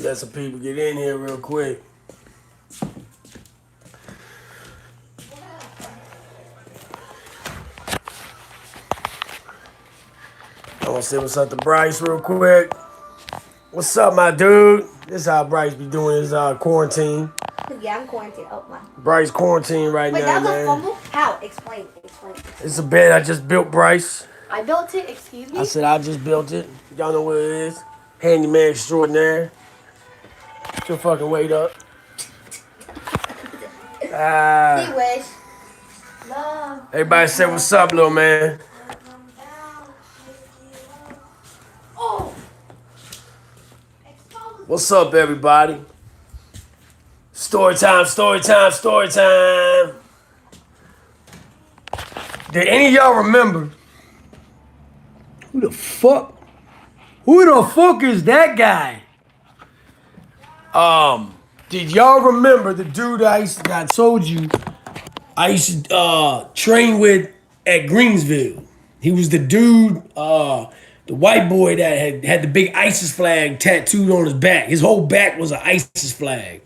Let some people get in here real quick. I want to say what's up to Bryce real quick. What's up, my dude? This is how Bryce be doing his quarantine. Yeah, I'm quarantined. Oh, my. Bryce quarantine right Wait, now, that was man. a fumble? How? Explain. It's a bed I just built, Bryce. I built it, excuse me? I said I just built it. Y'all know what it is. Handyman extraordinaire. Get your fucking weight up. He wish. Love. Everybody say what's up, little man. Oh. What's up, everybody? Story time, story time, story time. Did any of y'all remember? Who the fuck is that guy? Did y'all remember the dude I told you I used to train with at Greensville? He was the dude, the white boy that had the big ISIS flag tattooed on his back. His whole back was an ISIS flag.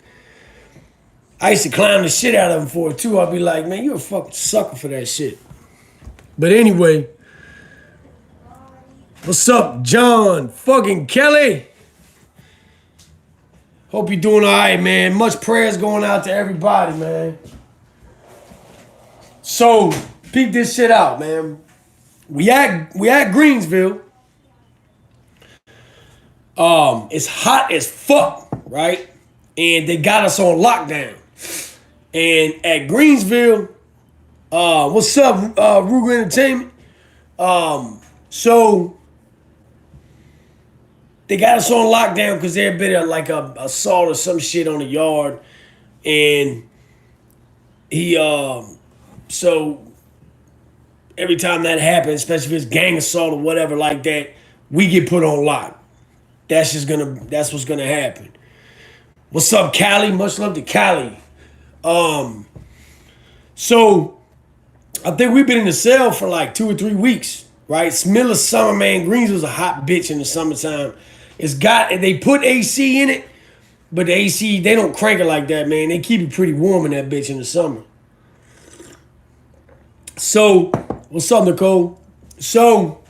I used to clown the shit out of him for it too. I'd be like, man, you're a fucking sucker for that shit. But anyway, what's up, John fucking Kelly? Hope you're doing all right, man. Much prayers going out to everybody, man. So, peep this shit out, man. We at Greensville. It's hot as fuck, right? And they got us on lockdown. And at Greensville, what's up, Ruger Entertainment? So they got us on lockdown because there had been like a assault or some shit on the yard, and he so every time that happens, especially if it's gang assault or whatever like that, we get put on lock. That's what's gonna happen. What's up, Cali? Much love to Cali. So I think we've been in the cell for like 2 or 3 weeks, right? It's middle of summer, man. Greensville's a hot bitch in the summertime. They put AC in it, but the AC, they don't crank it like that, man. They keep it pretty warm in that bitch in the summer. So, what's up, Nicole? So,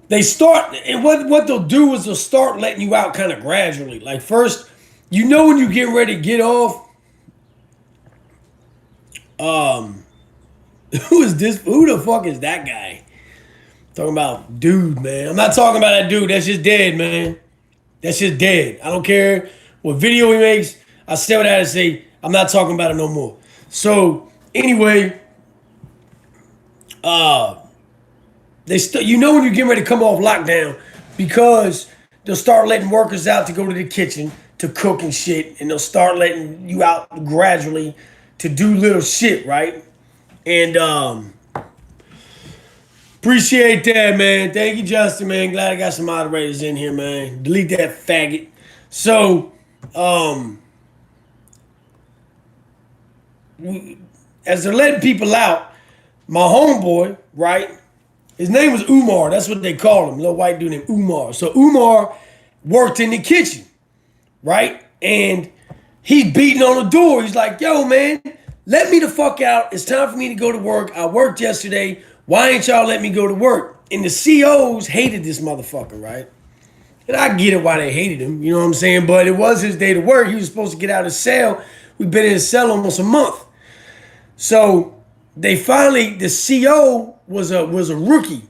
they start, and what they'll do is they'll start letting you out kind of gradually. Like first, you know when you get ready to get off, who is this? Who the fuck is that guy? Talking about dude, man. I'm not talking about that dude. That's just dead, man. That's just dead. I don't care what video he makes. I said what I had to say. I'm not talking about it no more. So anyway, you know when you're getting ready to come off lockdown because they'll start letting workers out to go to the kitchen to cook and shit, and they'll start letting you out gradually to do little shit, right? And appreciate that, man. Thank you, Justin, man. Glad I got some moderators in here, man. Delete that faggot. So, as they're letting people out, my homeboy, right? His name was Umar. That's what they called him. Little white dude named Umar. So Umar worked in the kitchen, right? And he's beating on the door. He's like, yo, man, let me the fuck out. It's time for me to go to work. I worked yesterday. Why ain't y'all let me go to work? And the COs hated this motherfucker, right? And I get it why they hated him. You know what I'm saying? But it was his day to work. He was supposed to get out of his cell. We've been in his cell almost a month. So the CO was a rookie.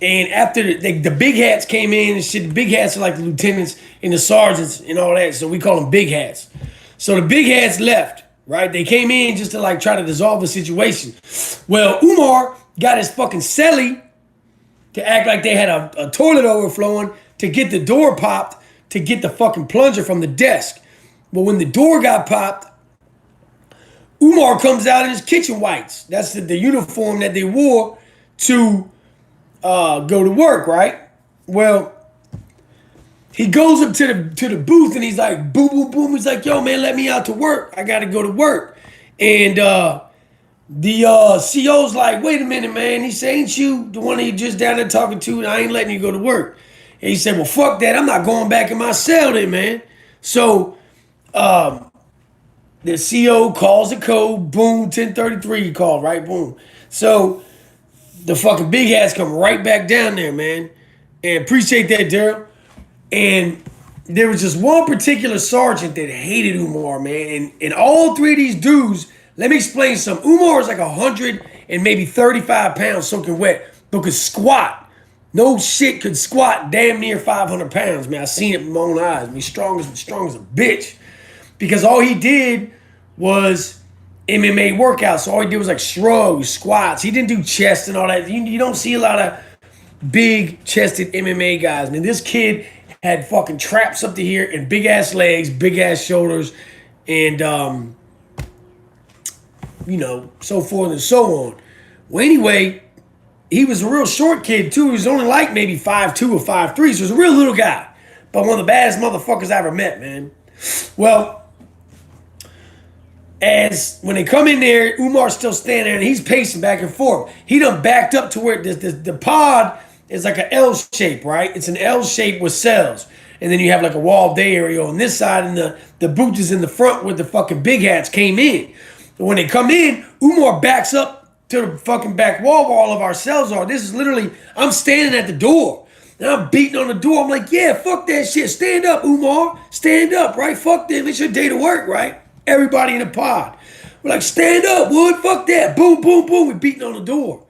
And after the big hats came in and shit, the big hats are like the lieutenants and the sergeants and all that. So we call them big hats. So the big hats left, right? They came in just to like try to dissolve the situation. Well, Umar got his fucking celly to act like they had a toilet overflowing to get the door popped to get the fucking plunger from the desk. But when the door got popped, Umar comes out in his kitchen whites. That's the uniform that they wore to go to work, right? Well, he goes up to the booth and he's like, boom, boom, boom. He's like, yo, man, let me out to work. I got to go to work. And the CO's like, wait a minute, man. He said, ain't you the one that you just down there talking to? And I ain't letting you go to work. And he said, well, fuck that. I'm not going back in my cell then, man. So the CO calls the code. Boom, 1033 he called, right? Boom. So the fucking big hats come right back down there, man. And appreciate that, Daryl. And there was just one particular sergeant that hated Umar, man. And all three of these dudes, let me explain something. Umar is like 100 and maybe 35 pounds soaking wet, but could squat. No shit, could squat damn near 500 pounds, man. I seen it with my own eyes. I mean, strong as a bitch. Because all he did was MMA workouts. So all he did was like shrugs, squats. He didn't do chest and all that. You don't see a lot of big chested MMA guys. I mean, this kid had fucking traps up to here and big ass legs, big ass shoulders, and so forth and so on. Well, anyway, he was a real short kid too. He was only like maybe 5'2" or 5'3", so he was a real little guy. But one of the baddest motherfuckers I ever met, man. Well, when they come in there, Umar's still standing there and he's pacing back and forth. He done backed up to where the pod is like an L shape, right? It's an L shape with cells. And then you have like a wall day area on this side, and the booth is in the front where the fucking big hats came in. And when they come in, Umar backs up to the fucking back wall where all of our cells are. This is literally, I'm standing at the door. And I'm beating on the door. I'm like, yeah, fuck that shit. Stand up, Umar. Stand up, right? Fuck that. It's your day to work, right? Everybody in the pod. We're like, stand up, Wood. Fuck that. Boom, boom, boom. We're beating on the door.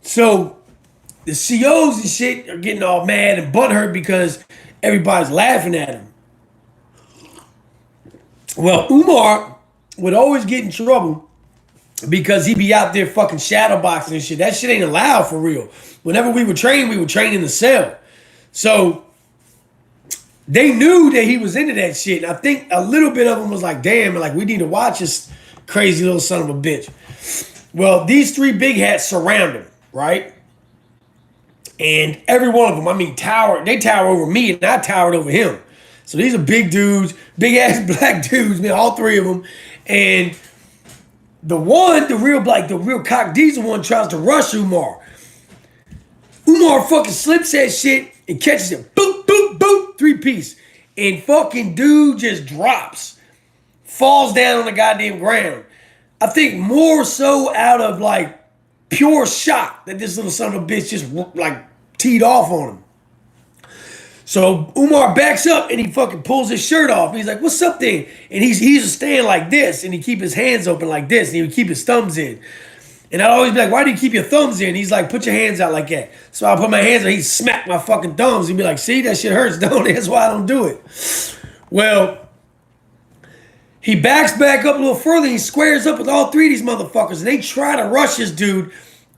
So the COs and shit are getting all mad and butthurt because everybody's laughing at him. Well, Umar would always get in trouble because he'd be out there fucking shadow boxing and shit. That shit ain't allowed for real. Whenever we would train in the cell. So they knew that he was into that shit. And I think a little bit of them was like, damn, like we need to watch this crazy little son of a bitch. Well, these three big hats surround him, right? And every one of them, I mean, they tower over me and I towered over him. So these are big dudes, big ass black dudes, man, all three of them. And the real cock diesel one tries to rush Umar. Umar fucking slips that shit and catches it. Boop, boop, boop, 3-piece. And fucking dude just drops. Falls down on the goddamn ground. I think more so out of like pure shock that this little son of a bitch just like teed off on him. So Umar backs up and he fucking pulls his shirt off. He's like, what's up then? And he's just staying like this and he keep his hands open like this and he would keep his thumbs in. And I'd always be like, why do you keep your thumbs in? He's like, put your hands out like that. So I put my hands out, he'd smack my fucking thumbs. He'd be like, see, that shit hurts, don't it? That's why I don't do it. Well, he backs back up a little further and he squares up with all three of these motherfuckers. And they try to rush this dude.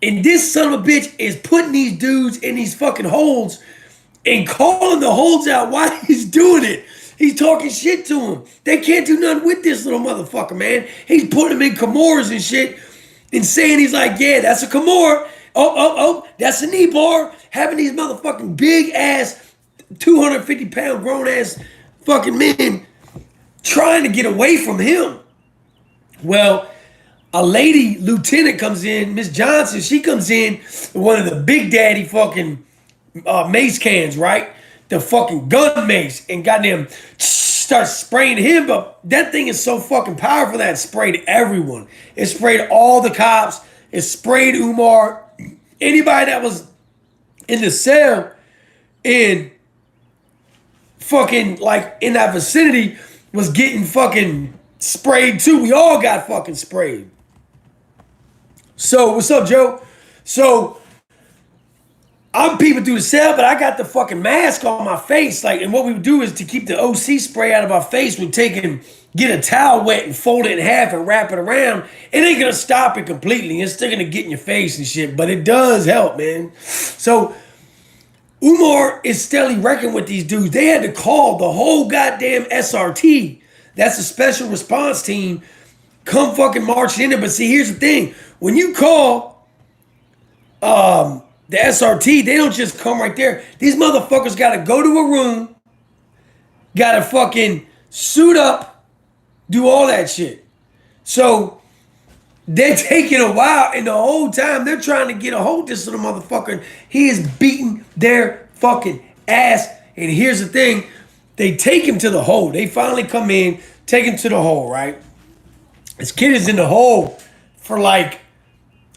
And this son of a bitch is putting these dudes in these fucking holds and calling the holds out while he's doing it. He's talking shit to him. They can't do nothing with this little motherfucker, man. He's putting them in Kimura's and shit and saying he's like, yeah, that's a Kimura. Oh, that's a knee bar. Having these motherfucking big ass, 250 pound grown ass fucking men trying to get away from him. Well, a lady lieutenant comes in, Miss Johnson, she comes in with one of the big daddy fucking mace cans, right? The fucking gun mace, and goddamn starts spraying him, but that thing is so fucking powerful that it sprayed everyone. It sprayed all the cops. It sprayed Umar. Anybody that was in the cell in fucking like in that vicinity was getting fucking sprayed too. We all got fucking sprayed. So what's up, Joe? So I'm peeping through the cell, but I got the fucking mask on my face. Like, and what we would do is to keep the OC spray out of our face, we'd get a towel wet and fold it in half and wrap it around. It ain't gonna stop it completely. It's still gonna get in your face and shit, but it does help, man. So Umar is steadily wrecking with these dudes. They had to call the whole goddamn SRT. That's a special response team. Come fucking marching in there. But see, here's the thing. When you call the SRT, they don't just come right there. These motherfuckers got to go to a room, got to fucking suit up, do all that shit. So they're taking a while, and the whole time they're trying to get a hold of this little mother. He is beating their fucking ass. And here's the thing. They take him to the hole. They finally come in, take him to the hole, right? This kid is in the hole for like,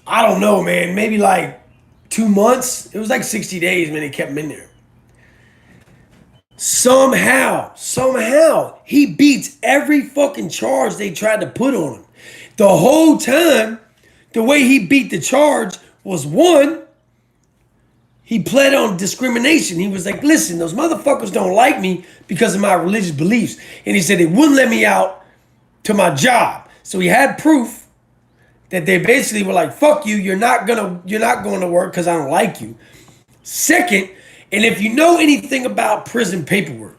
I don't know, man, maybe like 2 months. It was like 60 days, man. They kept him in there. Somehow, he beats every fucking charge they tried to put on him. The whole time, the way he beat the charge was one, he pled on discrimination. He was like, listen, those motherfuckers don't like me because of my religious beliefs. And he said they wouldn't let me out to my job. So he had proof that they basically were like, fuck you, you're not going to work because I don't like you. Second, and if you know anything about prison paperwork,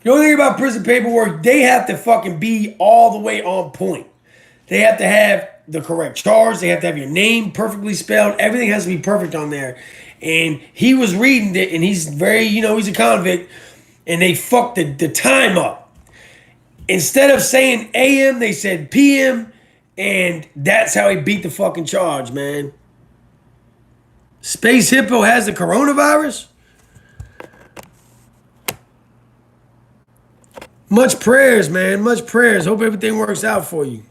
they have to fucking be all the way on point. They have to have the correct charge. They have to have your name perfectly spelled. Everything has to be perfect on there. And he was reading it, and he's very, he's a convict, and they fucked the time up. Instead of saying AM, they said PM, and that's how he beat the fucking charge, man. Space Hippo has the coronavirus? Much prayers, man. Much prayers. Hope everything works out for you.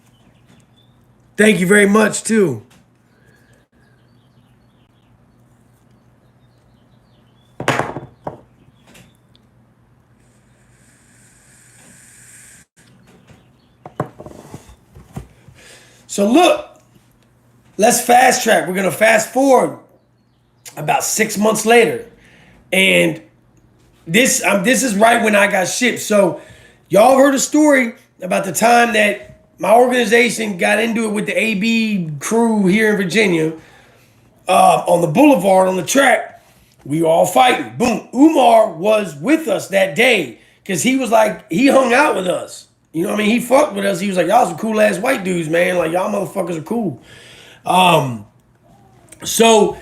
Thank you very much, too. So look, let's fast track. We're going to fast forward about 6 months later. And this is right when I got shipped. So y'all heard a story about the time that my organization got into it with the AB crew here in Virginia on the boulevard, on the track. We were all fighting. Boom. Umar was with us that day because he was like, he hung out with us. You know what I mean? He fucked with us. He was like, y'all some cool ass white dudes, man. Like, y'all motherfuckers are cool. So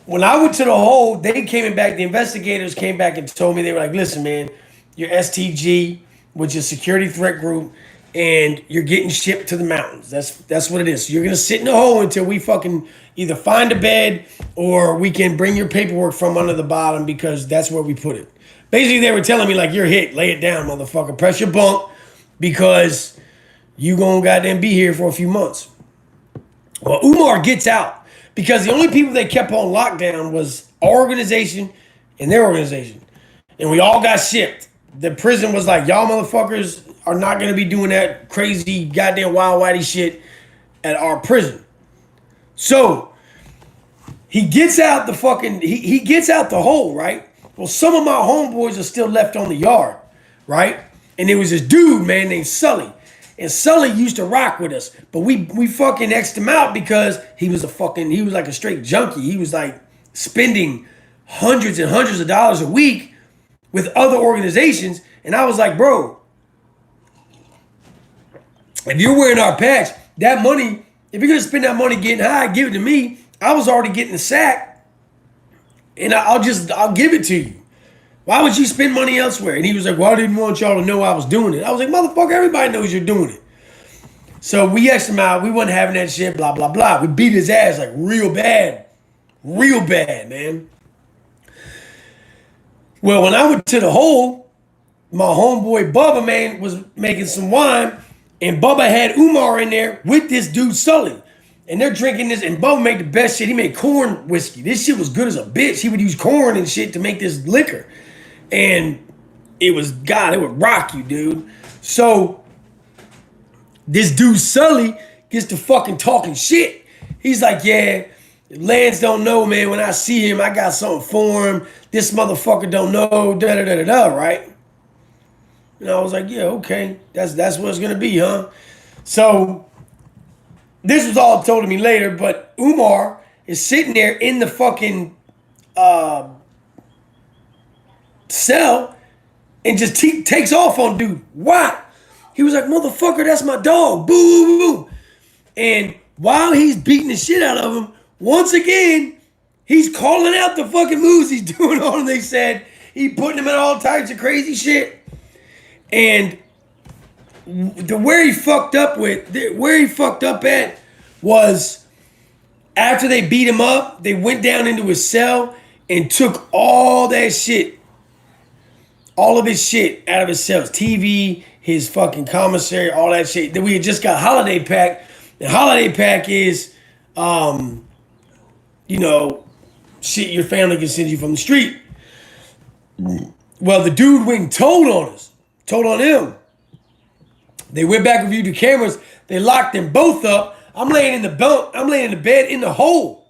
when I went to the hole, they came back, the investigators came back and told me, they were like, listen, man, you're STG, which is Security Threat Group, and you're getting shipped to the mountains. That's what it is. So you're going to sit in the hole until we fucking either find a bed or we can bring your paperwork from under the bottom because that's where we put it. Basically, they were telling me, like, you're hit. Lay it down, motherfucker. Press your bunk because you gonna goddamn be here for a few months. Well, Umar gets out because the only people they kept on lockdown was our organization and their organization. And we all got shipped. The prison was like, y'all motherfuckers are not going to be doing that crazy goddamn wild whitey shit at our prison. So he gets out the fucking, he gets out the hole, right? Well, some of my homeboys are still left on the yard, right? And there was this dude, man, named Sully. And Sully used to rock with us, but we fucking X'd him out because he was like a straight junkie. He was like spending hundreds and hundreds of dollars a week with other organizations. And I was like, bro, if you're wearing our patch, that money, if you're gonna spend that money getting high, give it to me. I was already getting the sack, and I'll give it to you. Why would you spend money elsewhere? And he was like, well, I didn't want y'all to know I was doing it. I was like, motherfucker, everybody knows you're doing it. So we asked him out. We wasn't having that shit, blah, blah, blah. We beat his ass like real bad, man. Well, when I went to the hole, my homeboy Bubba, man, was making some wine, and Bubba had Umar in there with this dude Sully. And they're drinking this, and Bubba made the best shit. He made corn whiskey. This shit was good as a bitch. He would use corn and shit to make this liquor. And it would rock you, dude. So this dude Sully gets to fucking talking shit. He's like, yeah, Lance don't know, man. When I see him, I got something for him. This motherfucker don't know, da-da-da-da-da, right? And I was like, yeah, okay. That's what it's going to be, huh? So this was all told to me later, but Umar is sitting there in the fucking cell and just takes off on dude. Why? He was like, motherfucker, that's my dog. Boo, boo, boo. And while he's beating the shit out of him, once again, he's calling out the fucking moves he's doing on him. They said he putting him in all types of crazy shit. And where he fucked up at was after they beat him up, they went down into his cell and took all that shit, all of his shit out of his cells. TV, his fucking commissary, all that shit. Then we had just got holiday pack. And holiday pack is, you know, shit your family can send you from the street. Well, the dude went and told on us. Told on him. They went back and reviewed the cameras. They locked them both up. I'm laying in the bunk. I'm laying in the bed in the hole.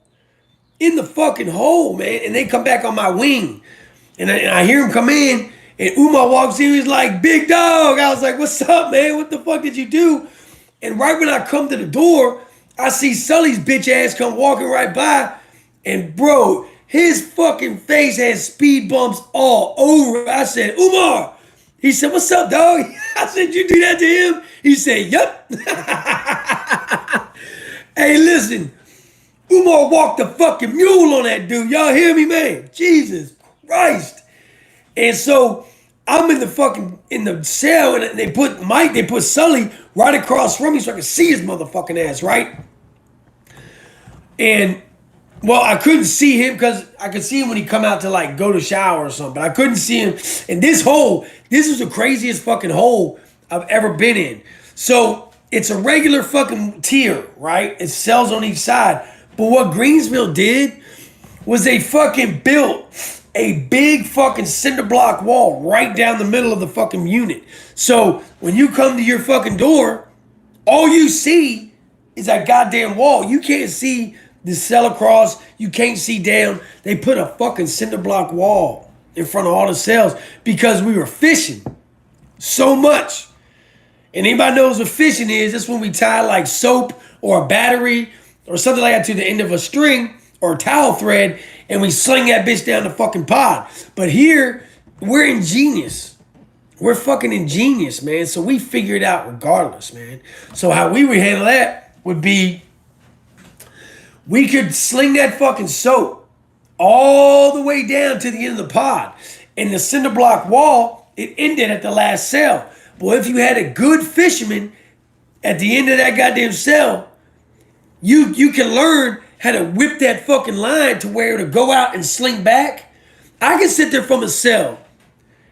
In the fucking hole, man. And they come back on my wing. And I hear him come in. And Umar walks in. He's like, big dog. I was like, what's up, man? What the fuck did you do? And right when I come to the door, I see Sully's bitch ass come walking right by. And bro, his fucking face has speed bumps all over. I said, Umar. He said, what's up, dog? I said, you do that to him? He said, yup. Hey, listen. Umar walked the fucking mule on that dude. Y'all hear me, man? Jesus Christ. And so I'm in the cell, and they put Sully right across from me so I could see his motherfucking ass, right? And well, I couldn't see him because I could see him when he come out to like go to shower or something, but I couldn't see him. And this is the craziest fucking hole I've ever been in. So it's a regular fucking tier, right? It's cells on each side. But what Greensville did was they fucking built a big fucking cinder block wall right down the middle of the fucking unit. So when you come to your fucking door, all you see is that goddamn wall. You can't see the cell across. You can't see down. They put a fucking cinder block wall in front of all the cells because we were fishing so much. And anybody knows what fishing is. That's when we tie like soap or a battery or something like that to the end of a string or a towel thread, and we sling that bitch down the fucking pod. But here, we're ingenious. We're fucking ingenious, man. So we figure it out regardless, man. So how we would handle that would be, we could sling that fucking soap all the way down to the end of the pod. And the cinder block wall, it ended at the last cell. Boy, if you had a good fisherman at the end of that goddamn cell, you can learn how to whip that fucking line to where to go out and sling back. I can sit there from a cell,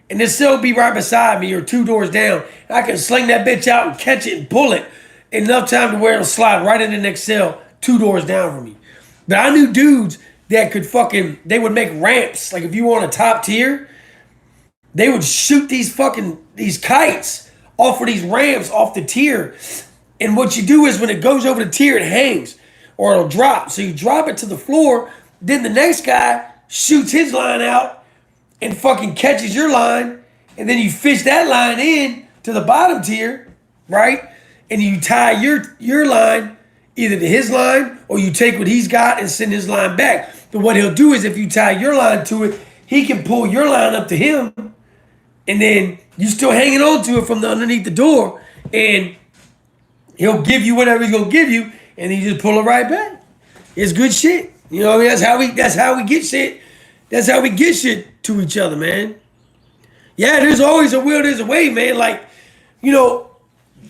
and this cell will be right beside me or 2 doors down. And I can sling that bitch out and catch it and pull it enough time to where it'll slide right in the next cell 2 doors down from me. But I knew dudes that could they would make ramps. Like if you were on a top tier, they would shoot these kites off of these ramps off the tier. And what you do is when it goes over the tier, it hangs or it'll drop. So you drop it to the floor. Then the next guy shoots his line out and fucking catches your line. And then you fish that line in to the bottom tier, right? And you tie your line either to his line or you take what he's got and send his line back. But what he'll do is if you tie your line to it, he can pull your line up to him. And then you still hanging on to it from the underneath the door. And he'll give you whatever he's gonna give you, and he just pull it right back. It's good shit. You know what I mean? That's how we get shit. That's how we get shit to each other, man. Yeah, there's always a will, there's a way, man. Like, you know,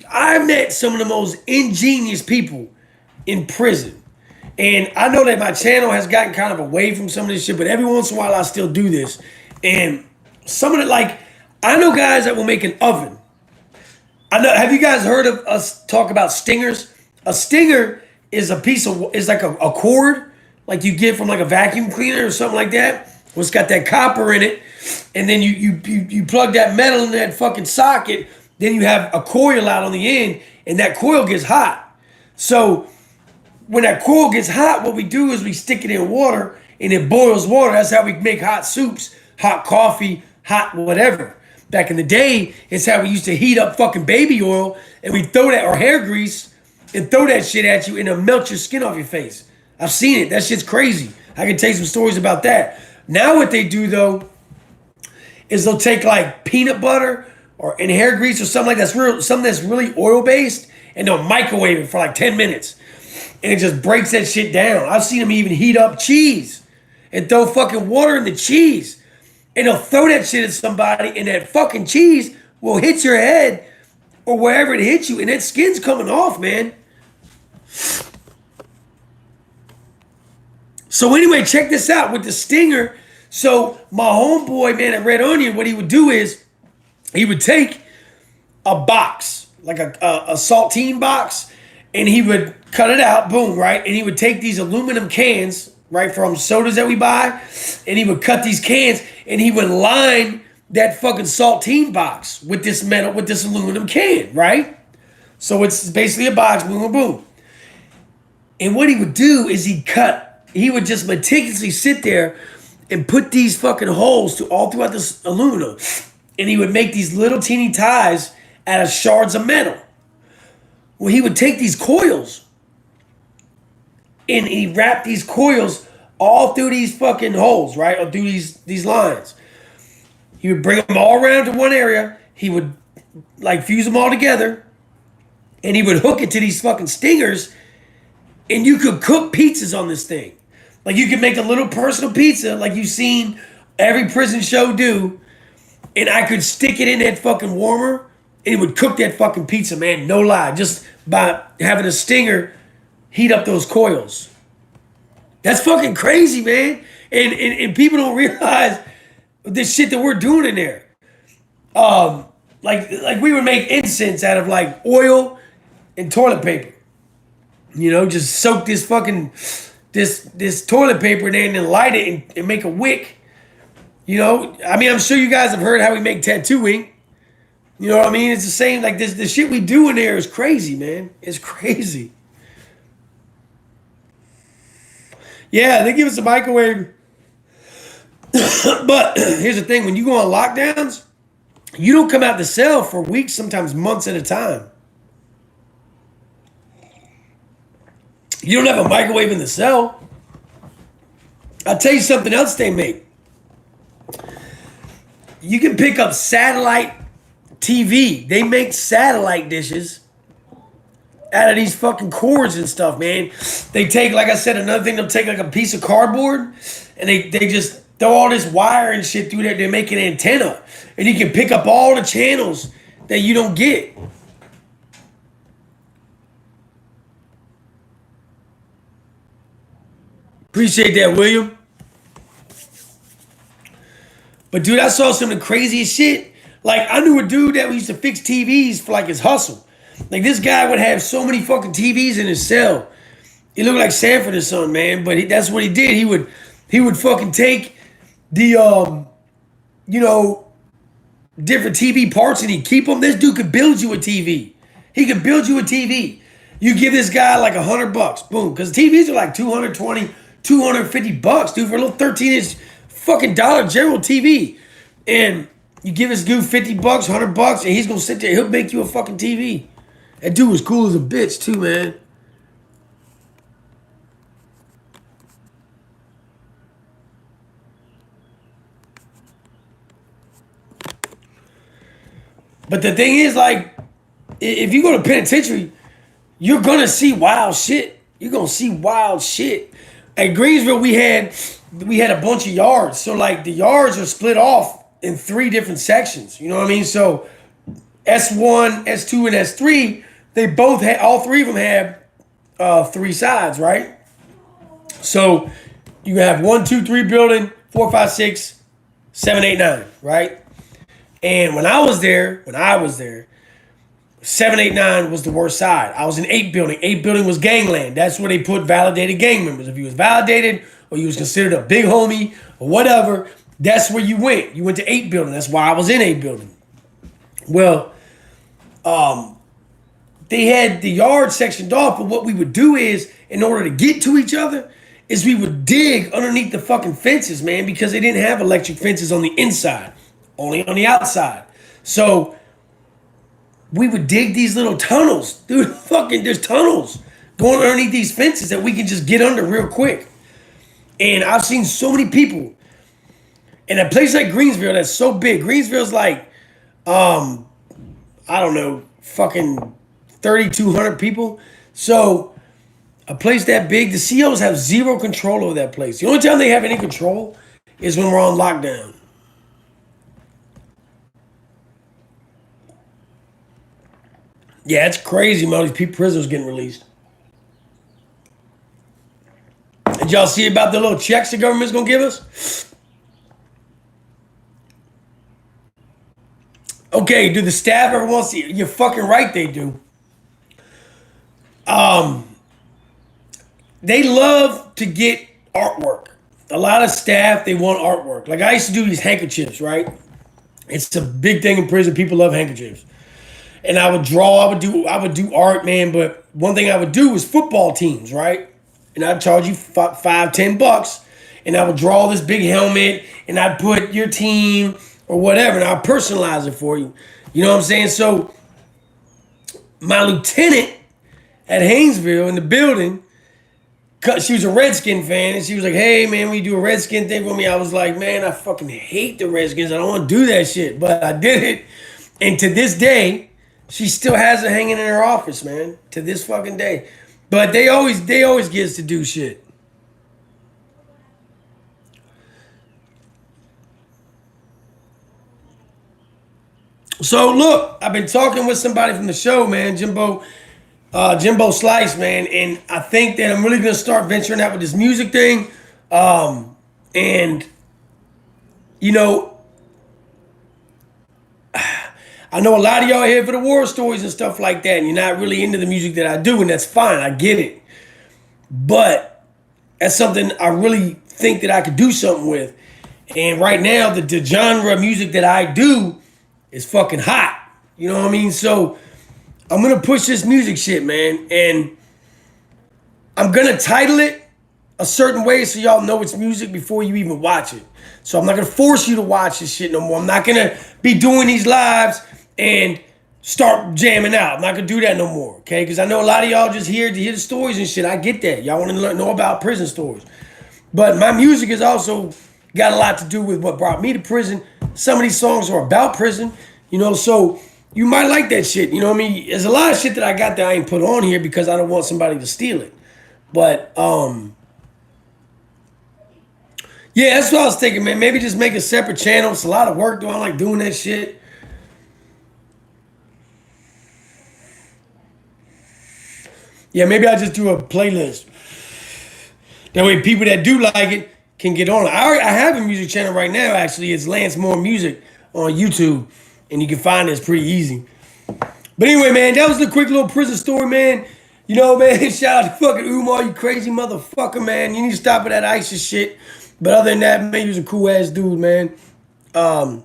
I met some of the most ingenious people in prison. And I know that my channel has gotten kind of away from some of this shit, but every once in a while I still do this. And some of it, like, I know guys that will make an oven. Have you guys heard of us talk about stingers? A stinger is like a cord, like you get from like a vacuum cleaner or something like that. Well, it's got that copper in it, and then you plug that metal in that fucking socket. Then you have a coil out on the end, and that coil gets hot. So when that coil gets hot, what we do is we stick it in water, and it boils water. That's how we make hot soups, hot coffee, hot whatever. Back in the day, it's how we used to heat up fucking baby oil, and we throw that, or hair grease, and throw that shit at you, and it'll melt your skin off your face. I've seen it. That shit's crazy. I can tell you some stories about that. Now what they do, though, is they'll take like peanut butter and hair grease or something like something that's really oil-based, and they'll microwave it for like 10 minutes. And it just breaks that shit down. I've seen them even heat up cheese and throw fucking water in the cheese. And they'll throw that shit at somebody, and that fucking cheese will hit your head or wherever it hits you, and that skin's coming off, man. So anyway, check this out. With the stinger, So my homeboy, man, at Red Onion, what he would do is he would take a box, like a saltine box, and he would cut it out, boom, right? And he would take these aluminum cans, right, from sodas that we buy, and he would cut these cans, and he would line that fucking saltine box with this metal, with this aluminum can, right? So it's basically a box, boom, boom, boom. And what he would do is he would just meticulously sit there and put these fucking holes all throughout this aluminum. And he would make these little teeny ties out of shards of metal. Well, he would take these coils and he wrapped these coils all through these fucking holes, right? Or through these lines. He would bring them all around to one area. He would like fuse them all together. And he would hook it to these fucking stingers. And you could cook pizzas on this thing. Like you could make a little personal pizza like you've seen every prison show do. And I could stick it in that fucking warmer. And it would cook that fucking pizza, man. No lie. Just by having a stinger heat up those coils. That's fucking crazy, man. And people don't realize this shit that we're doing in there. Like we would make incense out of like oil and toilet paper. You know, just soak this fucking this toilet paper in there and then light it and make a wick. You know, I mean, I'm sure you guys have heard how we make tattoo ink. You know what I mean? It's the same. Like this, the shit we do in there is crazy, man. It's crazy. Yeah, they give us a microwave. But here's the thing: when you go on lockdowns, you don't come out the cell for weeks, sometimes months at a time. You don't have a microwave in the cell. I'll tell you something else they make. You can pick up satellite TV. They make satellite dishes out of these fucking cords and stuff, man. They take, like I said, another thing, they'll take like a piece of cardboard and they just throw all this wire and shit through there. They make an antenna. And you can pick up all the channels that you don't get. Appreciate that, William. But dude, I saw some of the craziest shit. Like, I knew a dude that used to fix TVs for like his hustle. Like, this guy would have so many fucking TVs in his cell. He looked like Sanford or something, man. But that's what he did. He would fucking take the different TV parts and he'd keep them. This dude could build you a TV. He could build you a TV. You give this guy like $100, boom, because TVs are like $220, $250, dude, for a little 13-inch fucking Dollar General TV. And you give this dude $50, $100, and he's gonna sit there. He'll make you a fucking TV. That dude was cool as a bitch too, man. But the thing is, like, if you go to penitentiary, you're gonna see wild shit. You're gonna see wild shit. At Greensville, we had a bunch of yards. So like the yards are split off in 3 different sections. You know what I mean? So S1, S2, and S3, they both had, all 3 of them have 3 sides, right? So you have 1, 2, 3 building, 4, 5, 6, 7, 8, 9, right? And when I was there, 7, 8, 9 was the worst side. I was in 8 building. 8 building was gangland. That's where they put validated gang members. If you was validated or you was considered a big homie or whatever, that's where you went. You went to 8 building. That's why I was in 8 building. Well, they had the yard sectioned off, but what we would do is, in order to get to each other, is we would dig underneath the fucking fences, man, because they didn't have electric fences on the inside, only on the outside. So we would dig these little tunnels. Dude, fucking, there's tunnels going underneath these fences that we can just get under real quick. And I've seen so many people in a place like Greensville that's so big. Greensville's like, I don't know, fucking 3,200 people. So a place that big, the COs have zero control over that place. The only time they have any control is when we're on lockdown. Yeah, it's crazy, man. These people, prisoners getting released. Did y'all see about the little checks the government's gonna give us? Okay, do the staff ever want to see? You're fucking right, they do. They love to get artwork. A lot of staff, they want artwork. Like I used to do these handkerchiefs, right? It's a big thing in prison. People love handkerchiefs. And I would draw, I would do art, man. But one thing I would do was football teams, right? And I'd charge you $5-10, and I would draw this big helmet, and I'd put your team or whatever, and I'd personalize it for you. You know what I'm saying? So my lieutenant at Haynesville in the building, she was a Redskin fan, and she was like, hey, man, will you do a Redskin thing for me? I was like, man, I fucking hate the Redskins. I don't want to do that shit. But I did it. And to this day, she still has it hanging in her office, man. To this fucking day. But they always get us to do shit. So, look, I've been talking with somebody from the show, man, Jimbo Slice, man, and I think that I'm really gonna start venturing out with this music thing. And you know, I know a lot of y'all here for the war stories and stuff like that, and you're not really into the music that I do, and that's fine. I get it, but that's something I really think that I could do something with. And right now, the genre of music that I do is fucking hot. You know what I mean? So I'm gonna push this music shit, man, and I'm gonna title it a certain way so y'all know it's music before you even watch it. So I'm not gonna force you to watch this shit no more. I'm not gonna be doing these lives and start jamming out. I'm not gonna do that no more, okay? Because I know a lot of y'all just here to hear the stories and shit. I get that. Y'all want to know about prison stories. But my music has also got a lot to do with what brought me to prison. Some of these songs are about prison, you know, so you might like that shit. You know what I mean? There's a lot of shit that I got that I ain't put on here because I don't want somebody to steal it. But, yeah, that's what I was thinking, man. Maybe just make a separate channel. It's a lot of work, though. I don't like doing that shit. Yeah, maybe I'll just do a playlist. That way people that do like it can get on it. I have a music channel right now, actually. It's Lance Moore Music on YouTube. And you can find it. It's pretty easy. But anyway, man, that was the quick little prison story, man. You know, man, shout out to fucking Umar, you crazy motherfucker, man. You need to stop with that ISIS shit. But other than that, man, he was a cool-ass dude, man. The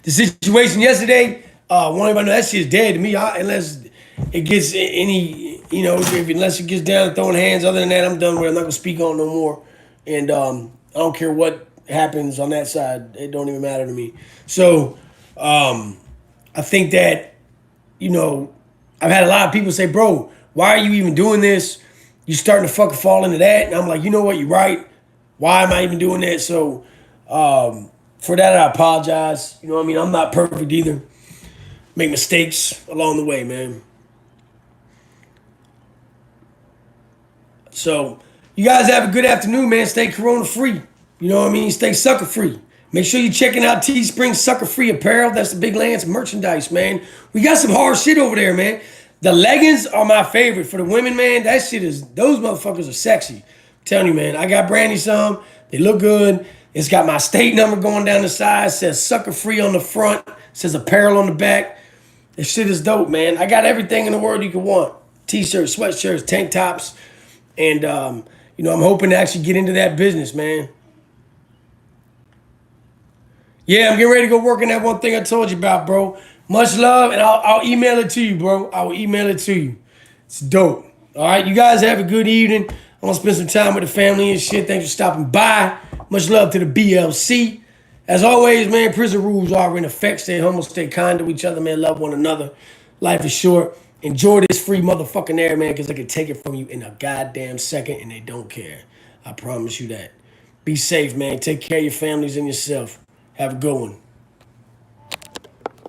situation yesterday, want everybody to know that shit's dead to me. Unless it gets any, you know, unless it gets down to throwing hands. Other than that, I'm done with it. I'm not going to speak on it no more. And I don't care what happens on that side. It don't even matter to me. So I think that, you know, I've had a lot of people say, bro, why are you even doing this? You're starting to fucking fall into that. And I'm like, you know what? You're right. Why am I even doing that? So for that, I apologize. You know what I mean? I'm not perfect either. Make mistakes along the way, man. So you guys have a good afternoon, man. Stay corona free. You know what I mean? Stay sucker free. Make sure you're checking out Teespring Sucker Free Apparel. That's the Big Lance merchandise, man. We got some hard shit over there, man. The leggings are my favorite. For the women, man, that shit is, those motherfuckers are sexy. I'm telling you, man. I got Brandy some. They look good. It's got my state number going down the side. It says Sucker Free on the front. It says apparel on the back. This shit is dope, man. I got everything in the world you could want. T-shirts, sweatshirts, tank tops. And, you know, I'm hoping to actually get into that business, man. Yeah, I'm getting ready to go work on that one thing I told you about, bro. Much love, and I'll email it to you, bro. I will email it to you. It's dope. All right, you guys have a good evening. I'm going to spend some time with the family and shit. Thanks for stopping by. Much love to the BLC. As always, man, prison rules are in effect. Stay humble, stay kind to each other, man. Love one another. Life is short. Enjoy this free motherfucking air, man, because they can take it from you in a goddamn second, and they don't care. I promise you that. Be safe, man. Take care of your families and yourself. Have a good one.